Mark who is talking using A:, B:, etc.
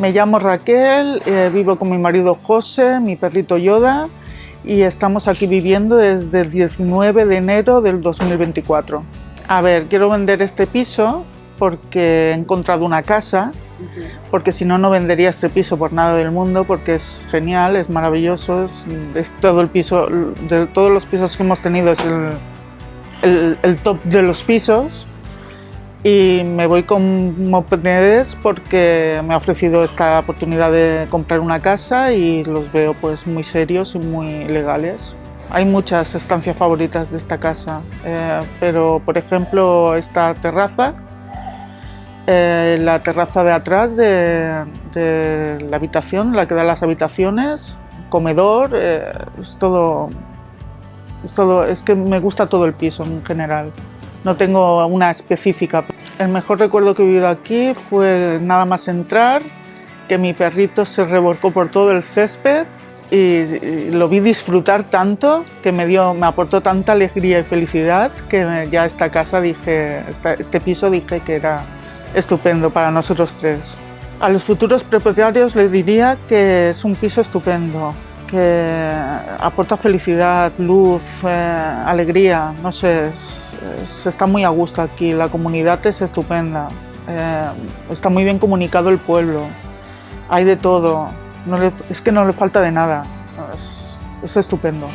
A: Me llamo Raquel, vivo con mi marido José, mi perrito Yoda, y estamos aquí viviendo desde el 19 de enero del 2024. A ver, quiero vender este piso porque he encontrado una casa, porque si no, no vendería este piso por nada del mundo, porque es genial, es maravilloso, es todo el piso, de todos los pisos que hemos tenido es el top de los pisos. Y me voy con Mopenedes porque me ha ofrecido esta oportunidad de comprar una casa y los veo pues muy serios y muy legales. Hay muchas estancias favoritas de esta casa, pero por ejemplo esta terraza, la terraza de atrás de la habitación, la que da las habitaciones, comedor, es que me gusta todo el piso en general. No tengo una específica. El mejor recuerdo que he vivido aquí fue nada más entrar, que mi perrito se revolcó por todo el césped y lo vi disfrutar tanto, que me aportó tanta alegría y felicidad, que ya esta casa este piso dije que era estupendo para nosotros tres. A los futuros propietarios les diría que es un piso estupendo, que aporta felicidad, luz, alegría, no sé, se está muy a gusto aquí, la comunidad es estupenda, está muy bien comunicado el pueblo, hay de todo, es que no le falta de nada, es estupendo.